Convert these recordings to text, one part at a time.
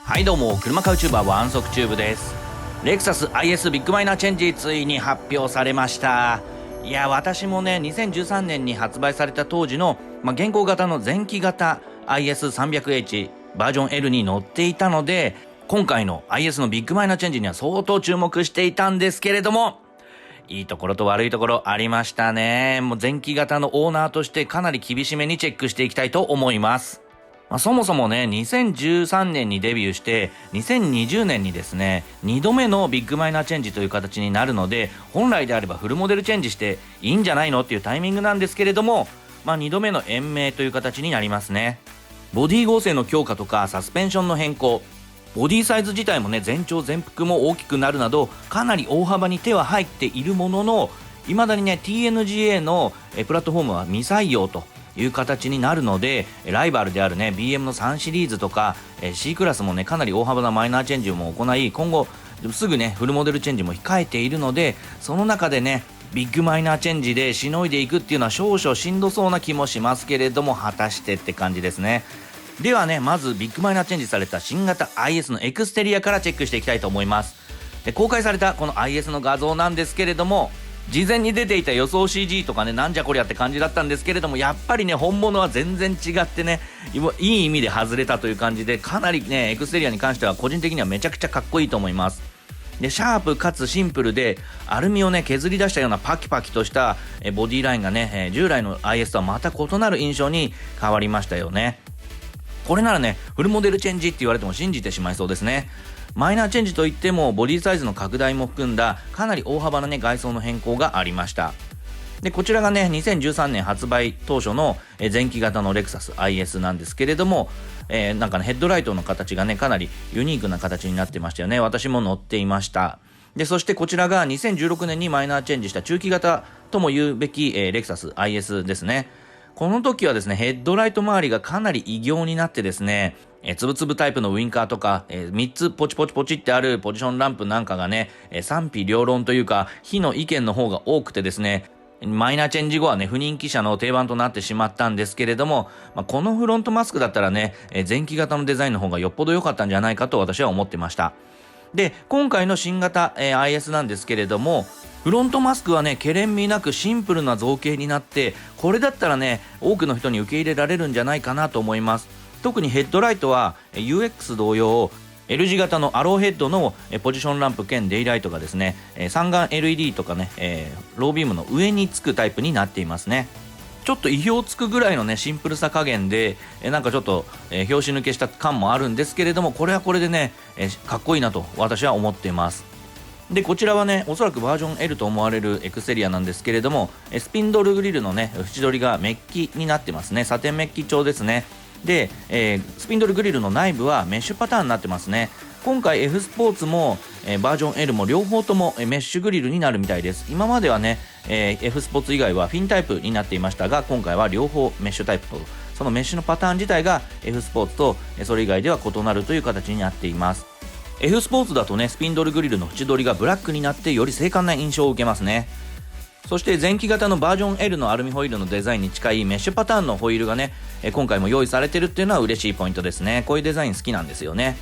はいどうも、車買うチューバーワンソクチューブです。レクサス IS ビッグマイナーチェンジついに発表されました。いや、私もね2013年に発売された当時の、現行型の前期型 IS300H バージョン L に乗っていたので、今回の IS のビッグマイナーチェンジには相当注目していたんですけれども、いいところと悪いところありましたね。もう前期型のオーナーとしてかなり厳しめにチェックしていきたいと思います。そもそもね、2013年にデビューして2020年にですね2度目のビッグマイナーチェンジという形になるので、本来であればフルモデルチェンジしていいんじゃないのっていうタイミングなんですけれども、2度目の延命という形になりますね。ボディ剛性の強化とかサスペンションの変更、ボディサイズ自体もね全長全幅も大きくなるなど、かなり大幅に手は入っているものの、未だにね TNGA のプラットフォームは未採用という形になるので、ライバルであるね BM の3シリーズとか C クラスもねかなり大幅なマイナーチェンジも行い、今後すぐねフルモデルチェンジも控えているので、その中でねビッグマイナーチェンジでしのいでいくっていうのは少々しんどそうな気もしますけれども、果たしてって感じですね。ではね、まずビッグマイナーチェンジされた新型 IS のエクステリアからチェックしていきたいと思います。公開されたこの IS の画像なんですけれども、事前に出ていた予想 CG とかね、なんじゃこりゃって感じだったんですけれども、やっぱりね本物は全然違ってね、いい意味で外れたという感じで、かなりねエクステリアに関しては個人的にはめちゃくちゃかっこいいと思います。でシャープかつシンプルで、アルミをね削り出したようなパキパキとしたボディラインがね、従来の IS とはまた異なる印象に変わりましたよね。これならねフルモデルチェンジって言われても信じてしまいそうですね。マイナーチェンジといってもボディサイズの拡大も含んだかなり大幅なね外装の変更がありました。でこちらがね2013年発売当初の前期型のレクサス IS なんですけれども、なんかねヘッドライトの形がねかなりユニークな形になってましたよね。私も乗っていました。でそしてこちらが2016年にマイナーチェンジした中期型とも言うべき、レクサス IS ですね。この時はですねヘッドライト周りがかなり異形になってですね、つぶつぶタイプのウインカーとか、3つポチポチポチってあるポジションランプなんかがね、賛否両論というか非の意見の方が多くてですね、マイナーチェンジ後はね不人気車の定番となってしまったんですけれども、このフロントマスクだったらね、前期型のデザインの方がよっぽど良かったんじゃないかと私は思ってました。で今回の新型、IS なんですけれども、フロントマスクはねけれんみなくシンプルな造形になって、これだったらね多くの人に受け入れられるんじゃないかなと思います。特にヘッドライトは UX 同様 L 字型のアローヘッドのポジションランプ兼デイライトがですね、三眼 LED とかね、ロービームの上につくタイプになっていますね。ちょっと意表つくぐらいのねシンプルさ加減で、なんかちょっと、拍子抜けした感もあるんですけれども、これはこれでね、かっこいいなと私は思っています。でこちらはねおそらくバージョン L と思われるエクステリアなんですけれども、スピンドルグリルのね縁取りがメッキになってますね。サテンメッキ調ですね。で、スピンドルグリルの内部はメッシュパターンになってますね。今回 F スポーツも、バージョン L も両方とも、メッシュグリルになるみたいです。今まではね、F スポーツ以外はフィンタイプになっていましたが、今回は両方メッシュタイプと、そのメッシュのパターン自体が F スポーツとそれ以外では異なるという形になっています。F スポーツだとねスピンドルグリルの縁取りがブラックになってより精悍な印象を受けますね。そして前期型のバージョン L のアルミホイールのデザインに近いメッシュパターンのホイールがね今回も用意されてるっていうのは嬉しいポイントですね。こういうデザイン好きなんですよね。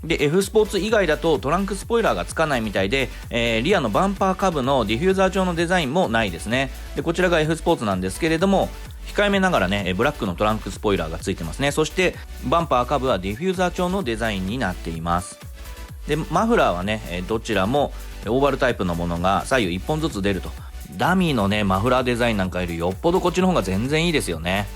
で F スポーツ以外だとトランクスポイラーがつかないみたいで、リアのバンパー下部のディフューザー調のデザインもないですね。でこちらが F スポーツなんですけれども、控えめながらねブラックのトランクスポイラーがついてますね。そしてバンパー下部はディフューザー調のデザインになっています。でマフラーはねどちらもオーバルタイプのものが左右1本ずつ出ると、ダミーのねマフラーデザインなんかよりよっぽどこっちの方が全然いいですよね。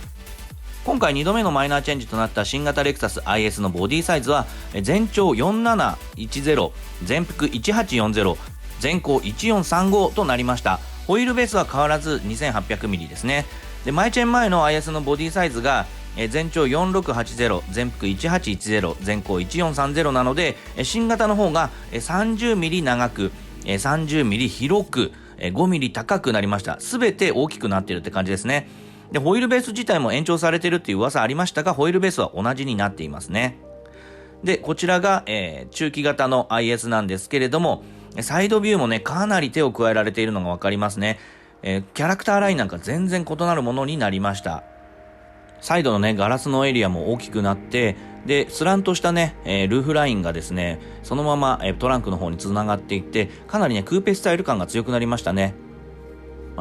今回2度目のマイナーチェンジとなった新型レクサス IS のボディサイズは全長4710、全幅1840、全高1435となりました。ホイールベースは変わらず 2800mm ですね。でマイチェン前の IS のボディサイズが全長4680、全幅1810、全高1430なので、新型の方が 30mm 長く 30mm 広く 5mm 高くなりました。すべて大きくなっているって感じですね。でホイールベース自体も延長されているっていう噂ありましたが、ホイールベースは同じになっていますね。でこちらが、中期型の IS なんですけれども、サイドビューもねかなり手を加えられているのが分かりますね。キャラクターラインなんか全然異なるものになりました。サイドのねガラスのエリアも大きくなって、でスランとしたね、ルーフラインがですねそのまま、トランクの方につながっていって、かなりねクーペスタイル感が強くなりましたね。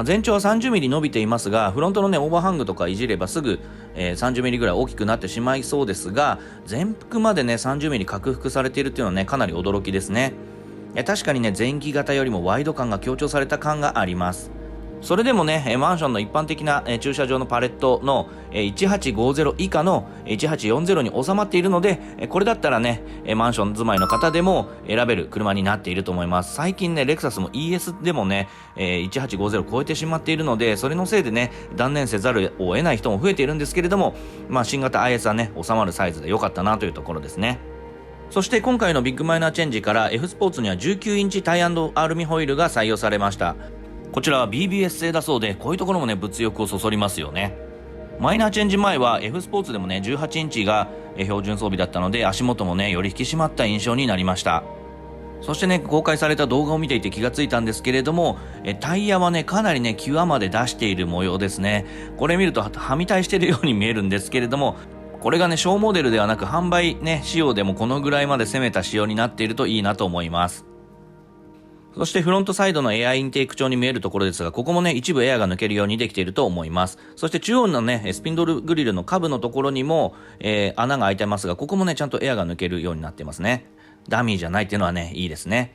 全長は 30mm 伸びていますが、フロントのねオーバーハングとかいじればすぐ、30mm ぐらい大きくなってしまいそうですが、全幅までね 30mm 拡幅されているっていうのはねかなり驚きですね。確かにね前期型よりもワイド感が強調された感があります。それでもねマンションの一般的な駐車場のパレットの1850以下の1840に収まっているので、これだったらねマンション住まいの方でも選べる車になっていると思います。最近ねレクサスも ES でもね1850を超えてしまっているので、それのせいでね断念せざるを得ない人も増えているんですけれども、新型 IS はね収まるサイズで良かったなというところですね。そして今回のビッグマイナーチェンジから F スポーツには19インチタイアルミホイールが採用されました。こちらは BBS 製だそうで、こういうところもね物欲をそそりますよね。マイナーチェンジ前は F スポーツでもね18インチが標準装備だったので、足元もねより引き締まった印象になりました。そしてね公開された動画を見ていて気がついたんですけれども、タイヤはねかなりね際まで出している模様ですね。これ見るとはみたいしているように見えるんですけれども、これがねショーモデルではなく販売ね仕様でもこのぐらいまで攻めた仕様になっているといいなと思います。そしてフロントサイドのエアインテーク調に見えるところですが、ここもね一部エアが抜けるようにできていると思います。そして中央のねスピンドルグリルの下部のところにも、穴が開いてますが、ここもねちゃんとエアが抜けるようになっていますね。ダミーじゃないっていうのはねいいですね。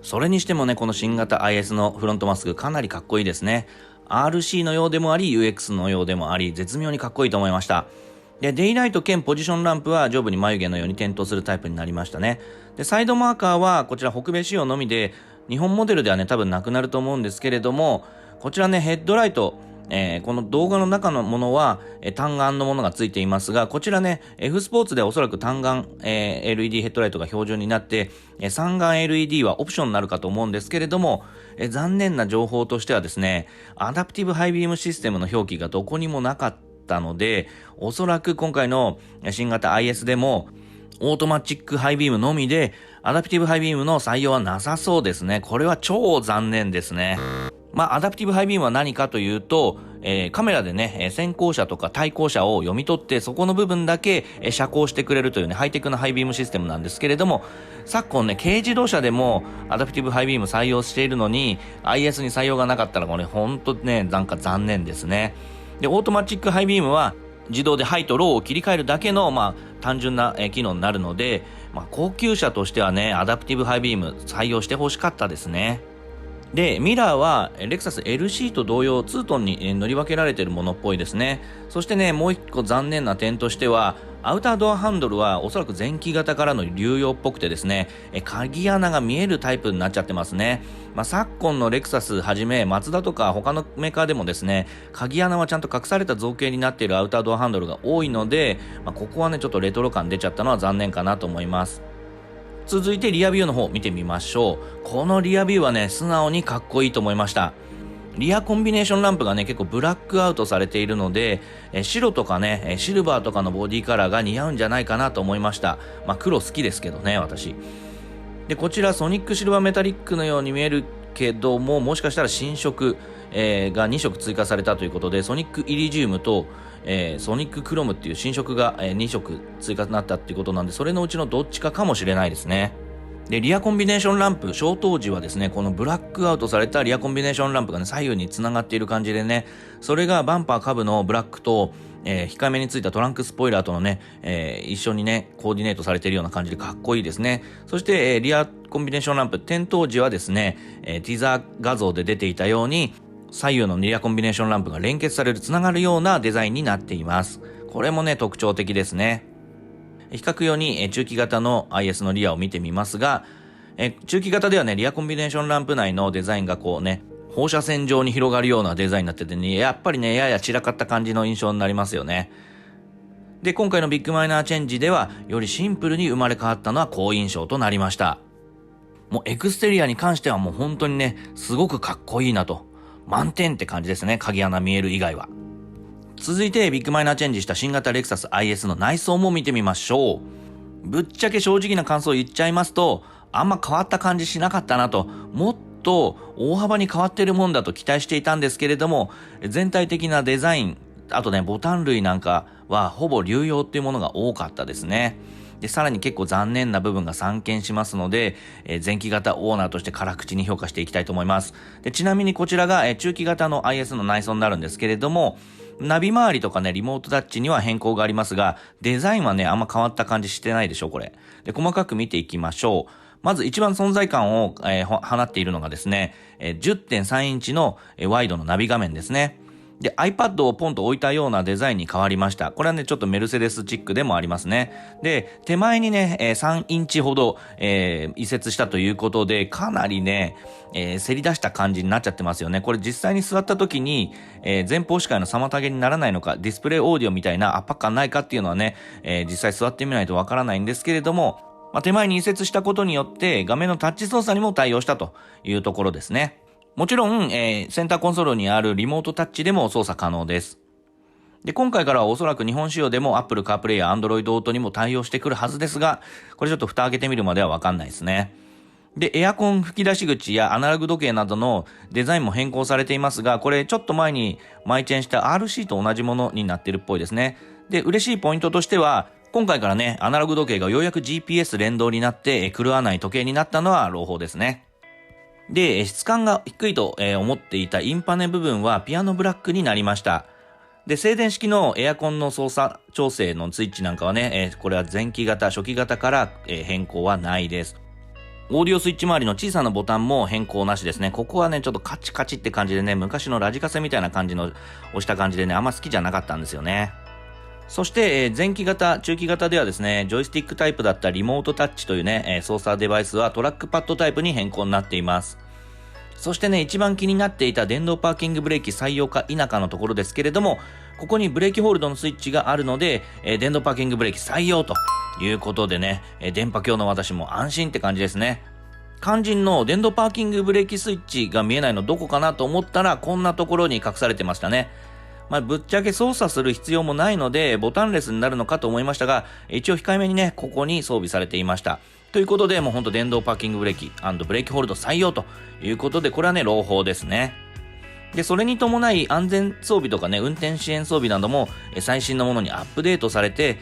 それにしてもねこの新型 IS のフロントマスクかなりかっこいいですね。 RC のようでもあり UX のようでもあり、絶妙にかっこいいと思いました。でデイライト兼ポジションランプは上部に眉毛のように点灯するタイプになりましたね。でサイドマーカーはこちら北米仕様のみで、日本モデルではね多分なくなると思うんですけれども、こちらねヘッドライト、この動画の中のものは、単眼のものがついていますが、こちらね F スポーツでおそらく単眼、LED ヘッドライトが標準になって、三眼 LED はオプションになるかと思うんですけれども、残念な情報としてはですね、アダプティブハイビームシステムの表記がどこにもなかったので、おそらく今回の新型 IS でもオートマチックハイビームのみでアダプティブハイビームの採用はなさそうですね。これは超残念ですね。アダプティブハイビームは何かというと、カメラでね先行車とか対向車を読み取って、そこの部分だけ遮光してくれるというねハイテクなハイビームシステムなんですけれども、昨今ね軽自動車でもアダプティブハイビーム採用しているのに IS に採用がなかったら、これほんとねなんか残念ですね。でオートマチックハイビームは自動でハイとローを切り替えるだけの、単純な機能になるので、高級車としてはねアダプティブハイビーム採用してほしかったですね。でミラーはレクサス LC と同様ツートンに塗り分けられているものっぽいですね。そしてねもう一個残念な点としては、アウタードアハンドルはおそらく前期型からの流用っぽくてですね、鍵穴が見えるタイプになっちゃってますね。昨今のレクサスはじめマツダとか他のメーカーでもですね、鍵穴はちゃんと隠された造形になっているアウタードアハンドルが多いので、ここはねちょっとレトロ感出ちゃったのは残念かなと思います。続いてリアビューの方見てみましょう。このリアビューはね素直にかっこいいと思いました。リアコンビネーションランプがね結構ブラックアウトされているので、白とかねシルバーとかのボディカラーが似合うんじゃないかなと思いました。黒好きですけどね私。でこちらソニックシルバーメタリックのように見えるけども、もしかしたら新色、が2色追加されたということで、ソニックイリジウムと、ソニッククロムっていう新色が、2色追加になったっていうことなんで、それのうちのどっちかかもしれないですね。でリアコンビネーションランプ、消灯時はですねこのブラックアウトされたリアコンビネーションランプがね左右につながっている感じでね、それがバンパー下部のブラックと、控えめについたトランクスポイラーとのね、一緒にねコーディネートされているような感じでかっこいいですね。そして、リアコンビネーションランプ点灯時はですね、ティザー画像で出ていたように左右のリアコンビネーションランプが連結されるつながるようなデザインになっています。これもね特徴的ですね。比較用に中期型の IS のリアを見てみますが、中期型ではねリアコンビネーションランプ内のデザインがこうね放射線状に広がるようなデザインになっててね、やっぱりねやや散らかった感じの印象になりますよね。で今回のビッグマイナーチェンジではよりシンプルに生まれ変わったのは好印象となりました。もうエクステリアに関してはもう本当にねすごくかっこいいなと、満点って感じですね。鍵穴見える以外は。続いてビッグマイナーチェンジした新型レクサス IS の内装も見てみましょう。ぶっちゃけ正直な感想を言っちゃいますと、あんま変わった感じしなかったなと、もっと大幅に変わっているもんだと期待していたんですけれども、全体的なデザインあとね、ボタン類なんかはほぼ流用っていうものが多かったですね。で、さらに結構残念な部分が散見しますので、前期型オーナーとして辛口に評価していきたいと思います。で、ちなみにこちらが、中期型の IS の内装になるんですけれども、ナビ周りとかね、リモートタッチには変更がありますが、デザインはね、あんま変わった感じしてないでしょ、これ。で、細かく見ていきましょう。まず一番存在感を、放っているのがですね、10.3 インチの、ワイドのナビ画面ですね。で、iPad をポンと置いたようなデザインに変わりました。これはね、ちょっとメルセデスチックでもありますね。で、手前にね、3インチほど、移設したということで、かなりね、せり出した感じになっちゃってますよね。これ実際に座った時に、前方視界の妨げにならないのか、ディスプレイオーディオみたいな圧迫感ないかっていうのはね、実際座ってみないとわからないんですけれども、手前に移設したことによって画面のタッチ操作にも対応したというところですね。もちろん、センターコンソールにあるリモートタッチでも操作可能です。で、今回からはおそらく日本仕様でも Apple CarPlay や Android Auto にも対応してくるはずですが、これちょっと蓋開けてみるまではわかんないですね。で、エアコン吹き出し口やアナログ時計などのデザインも変更されていますが、これちょっと前にマイチェンした RC と同じものになってるっぽいですね。で、嬉しいポイントとしては、今回からね、アナログ時計がようやく GPS 連動になって狂わない時計になったのは朗報ですね。で、質感が低いと思っていたインパネ部分はピアノブラックになりました。で、静電式のエアコンの操作調整のスイッチなんかはね、これは前期型、初期型から変更はないです。オーディオスイッチ周りの小さなボタンも変更なしですね。ここはね、ちょっとカチカチって感じでね、昔のラジカセみたいな感じの押した感じでね、あんま好きじゃなかったんですよね。そして、前期型、中期型ではですね、ジョイスティックタイプだったリモートタッチというね、操作デバイスはトラックパッドタイプに変更になっています。そしてね、一番気になっていた電動パーキングブレーキ採用か否かのところですけれども、ここにブレーキホールドのスイッチがあるので、電動パーキングブレーキ採用ということでね、電波強の私も安心って感じですね。肝心の電動パーキングブレーキスイッチが見えないのどこかなと思ったら、こんなところに隠されてましたね。ぶっちゃけ操作する必要もないのでボタンレスになるのかと思いましたが、一応控えめにね、ここに装備されていました。ということで、もうほんと電動パーキングブレーキ&ブレーキホールド採用ということで、これはね、朗報ですね。で、それに伴い安全装備とかね、運転支援装備なども最新のものにアップデートされて、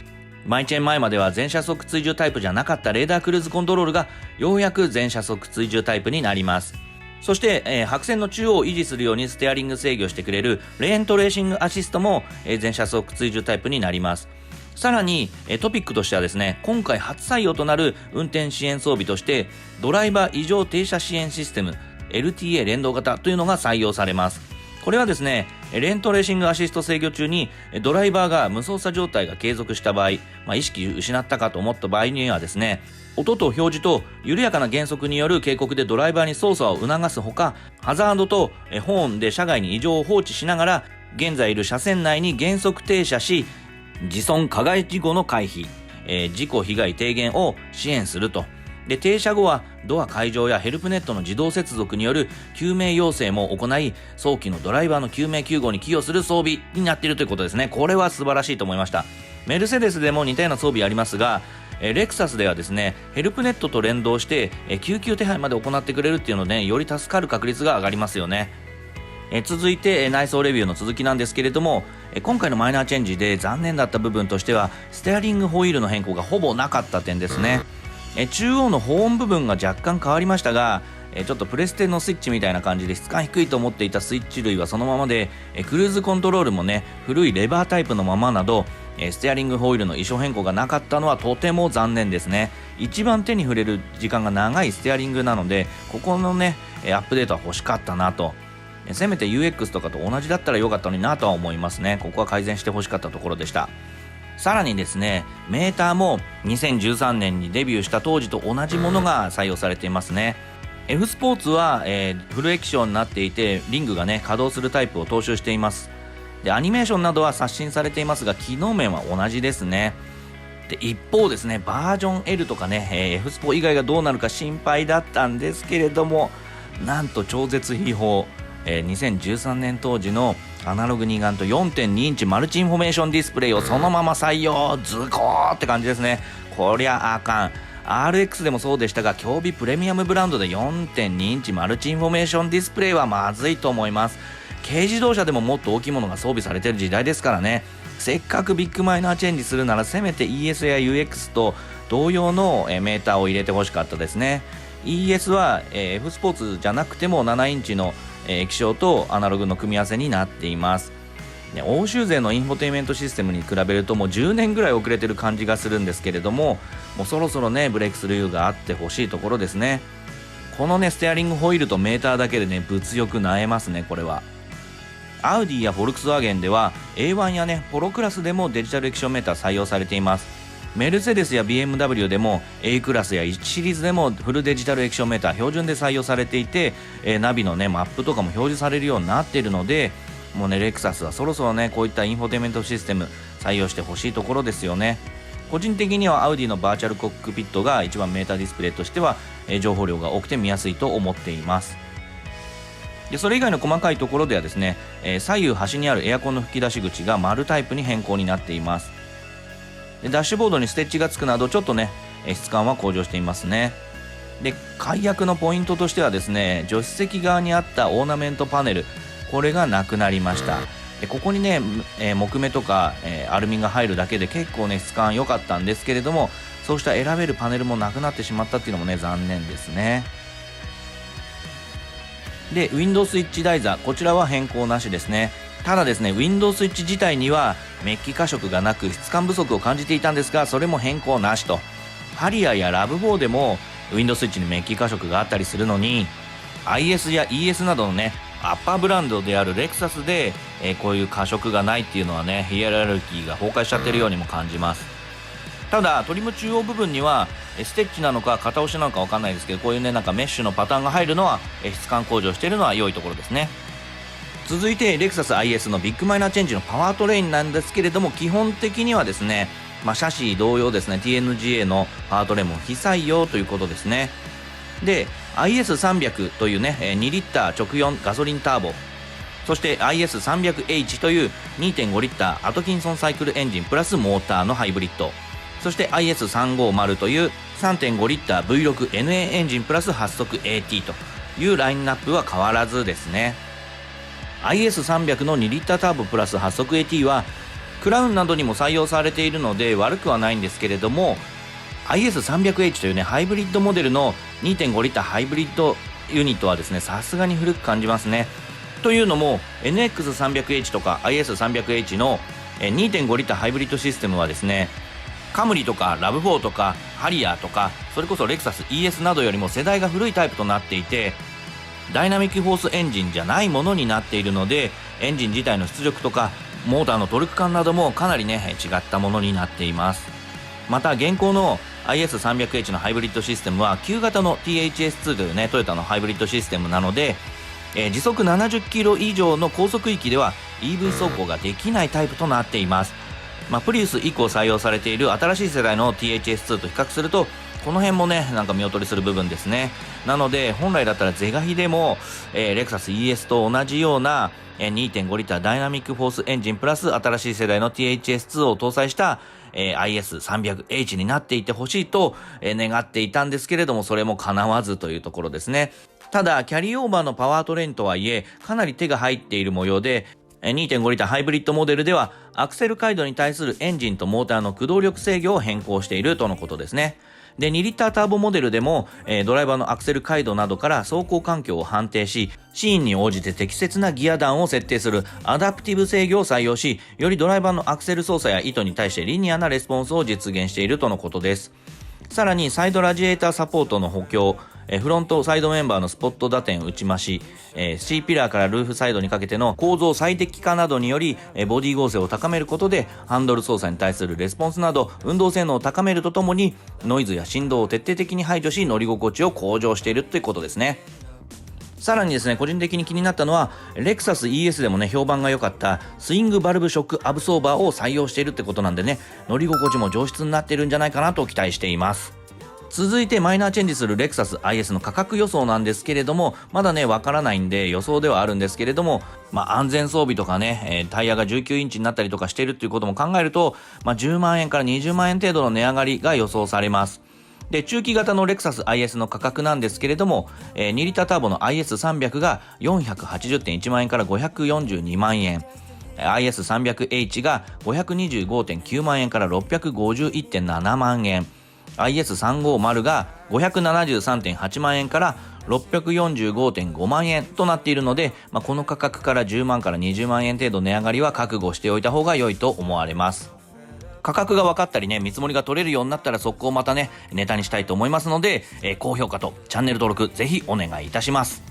マイチェン前までは全車速追従タイプじゃなかったレーダークルーズコントロールがようやく全車速追従タイプになります。そして、白線の中央を維持するようにステアリング制御してくれるレーントレーシングアシストも、全車速追従タイプになります。さらに、トピックとしてはですね、今回初採用となる運転支援装備としてドライバー異常停車支援システム LTA 連動型というのが採用されます。これはですね、レーントレーシングアシスト制御中にドライバーが無操作状態が継続した場合、意識失ったかと思った場合にはですね、音と表示と緩やかな減速による警告でドライバーに操作を促すほか、ハザードとホーンで車外に異常を放置しながら現在いる車線内に減速停車し、自損加害事故の回避、事故被害低減を支援すると。で、停車後はドア解錠やヘルプネットの自動接続による救命要請も行い、早期のドライバーの救命救護に寄与する装備になっているということですね。これは素晴らしいと思いました。メルセデスでも似たような装備ありますが、レクサスではですね、ヘルプネットと連動して救急手配まで行ってくれるっていうので、より助かる確率が上がりますよね。続いて内装レビューの続きなんですけれども、今回のマイナーチェンジで残念だった部分としてはステアリングホイールの変更がほぼなかった点ですね。中央の保温部分が若干変わりましたが、ちょっとプレステのスイッチみたいな感じで質感低いと思っていたスイッチ類はそのままで、クルーズコントロールもね、古いレバータイプのままなど、ステアリングホイールの異常変更がなかったのはとても残念ですね。一番手に触れる時間が長いステアリングなので、ここのねアップデートは欲しかったなと。せめて UX とかと同じだったらよかったのになとは思いますね。ここは改善して欲しかったところでした。さらにですね、メーターも2013年にデビューした当時と同じものが採用されていますね。F スポーツは、フル液晶になっていてリングがね稼働するタイプを踏襲しています。で、アニメーションなどは刷新されていますが、機能面は同じですね。で、一方ですね、バージョン L とかね、F スポ以外がどうなるか心配だったんですけれども、なんと超絶秘宝、2013年当時のアナログ二眼と 4.2 インチマルチインフォメーションディスプレイをそのまま採用、ズコーって感じですね。こりゃあかん。 RX でもそうでしたが、競技プレミアムブランドで 4.2 インチマルチインフォメーションディスプレイはまずいと思います。軽自動車でももっと大きいものが装備されている時代ですからね。せっかくビッグマイナーチェンジするならせめて ES や UX と同様のメーターを入れてほしかったですね。 ES は F スポーツじゃなくても7インチの液晶とアナログの組み合わせになっています。欧州勢のインフォテインメントシステムに比べるともう10年ぐらい遅れてる感じがするんですけれども、もうそろそろねブレイクスルーがあってほしいところですね。このねステアリングホイールとメーターだけでね物欲なえますね。これはアウディやフォルクスワーゲンでは A1 やねポロクラスでもデジタル液晶メーター採用されています。メルセデスや BMW でも A クラスや1シリーズでもフルデジタル液晶メーター標準で採用されていて、ナビのねマップとかも表示されるようになっているので、もうねレクサスはそろそろねこういったインフォテインメントシステム採用してほしいところですよね。個人的にはアウディのバーチャルコックピットが一番メーターディスプレイとしては情報量が多くて見やすいと思っています。でそれ以外の細かいところではですね、左右端にあるエアコンの吹き出し口が丸タイプに変更になっています。でダッシュボードにステッチがつくなどちょっとね質感は向上していますね。で解約のポイントとしてはですね、助手席側にあったオーナメントパネル、これがなくなりました。でここにね、木目とか、アルミが入るだけで結構ね質感良かったんですけれども、そうした選べるパネルもなくなってしまったっていうのもね残念ですね。で Windows スイッチ台座、こちらは変更なしですね。ただですね Windows スイッチ自体にはメッキ化色がなく質感不足を感じていたんですが、それも変更なしと。ハリアーやラブ4でも Windows スイッチにメッキ化色があったりするのに、 IS や ES などのねアッパーブランドであるレクサスで、こういう化色がないっていうのはねヒエラルキーが崩壊しちゃってるようにも感じます。ただトリム中央部分にはステッチなのか片押しなのか分かんないですけど、こういうねなんかメッシュのパターンが入るのは質感向上しているのは良いところですね。続いてレクサス IS のビッグマイナーチェンジのパワートレインなんですけれども、基本的にはですね、シャシー同様ですね TNGA のパワートレインも非採用ということですね。で IS300 というね2リッター直4ガソリンターボ、そして IS300H という 2.5 リッターアトキンソンサイクルエンジンプラスモーターのハイブリッド、そして IS350 という 3.5 リッター V6NA エンジンプラス8速 AT というラインナップは変わらずですね。 IS300 の2リッターターボプラス8速 AT はクラウンなどにも採用されているので悪くはないんですけれども、 IS300H というねハイブリッドモデルの 2.5 リッターハイブリッドユニットはですねさすがに古く感じますね。というのも NX300H とか IS300H の 2.5 リッターハイブリッドシステムはですね、カムリとかラブ4とかハリアーとかそれこそレクサス ES などよりも世代が古いタイプとなっていて、ダイナミックフォースエンジンじゃないものになっているので、エンジン自体の出力とかモーターのトルク感などもかなりね違ったものになっています。また現行の IS300H のハイブリッドシステムは旧型の THS2 というねトヨタのハイブリッドシステムなので、時速70キロ以上の高速域では EV 走行ができないタイプとなっています。プリウス以降採用されている新しい世代の THS2 と比較するとこの辺もねなんか見劣りする部分ですね。なので本来だったら是が非でも、レクサス ES と同じような 2.5 リッターダイナミックフォースエンジンプラス新しい世代の THS2 を搭載した、IS300H になっていてほしいと、願っていたんですけれども、それも叶わずというところですね。ただキャリーオーバーのパワートレインとはいえかなり手が入っている模様で、2.5 リッターハイブリッドモデルではアクセル回路に対するエンジンとモーターの駆動力制御を変更しているとのことですね。で2リッターターボモデルでも、ドライバーのアクセル回路などから走行環境を判定し、シーンに応じて適切なギア弾を設定するアダプティブ制御を採用し、よりドライバーのアクセル操作や意図に対してリニアなレスポンスを実現しているとのことです。さらにサイドラジエーターサポートの補強、フロントサイドメンバーのスポット打点打ち増し、C ピラーからルーフサイドにかけての構造最適化などにより、ボディ剛性を高めることでハンドル操作に対するレスポンスなど運動性能を高めるとともにノイズや振動を徹底的に排除し乗り心地を向上しているということですね。さらにですね、個人的に気になったのはレクサス ES でもね評判が良かったスイングバルブショックアブソーバーを採用しているってことなんでね、乗り心地も上質になっているんじゃないかなと期待しています。続いてマイナーチェンジするレクサス IS の価格予想なんですけれども、まだねわからないんで予想ではあるんですけれども、安全装備とかね、タイヤが19インチになったりとかしているっていうことも考えると、10万円から20万円程度の値上がりが予想されます。で、中期型のレクサス IS の価格なんですけれども、2リッターターボの IS300 が 480.1 万円から542万円。IS300H が 525.9 万円から 651.7 万円。IS350 が 573.8 万円から645.5 万円となっているので、この価格から10万から20万円程度値上がりは覚悟しておいた方が良いと思われます。価格が分かったりね、見積もりが取れるようになったら速攻またね、ネタにしたいと思いますので、高評価とチャンネル登録ぜひお願いいたします。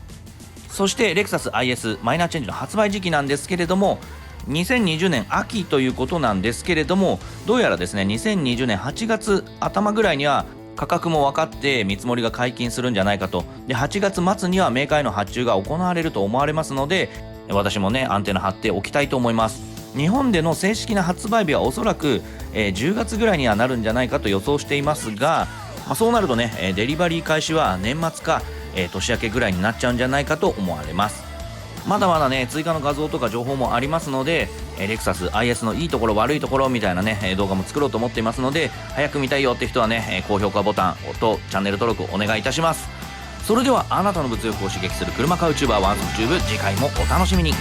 そしてレクサス IS マイナーチェンジの発売時期なんですけれども、2020年秋ということなんですけれども、どうやらですね、2020年8月頭ぐらいには価格も分かって見積もりが解禁するんじゃないかと。で、8月末にはメーカーへの発注が行われると思われますので、私もね、アンテナ張っておきたいと思います。日本での正式な発売日はおそらく、10月ぐらいにはなるんじゃないかと予想していますが、そうなるとね、デリバリー開始は年末か、年明けぐらいになっちゃうんじゃないかと思われます。まだまだね、追加の画像とか情報もありますので、レクサス IS のいいところ悪いところみたいなね、動画も作ろうと思っていますので、早く見たいよって人はね、高評価ボタンとチャンネル登録お願いいたします。それではあなたの物欲を刺激する車買うチューバーワンソクチューブ、次回もお楽しみに。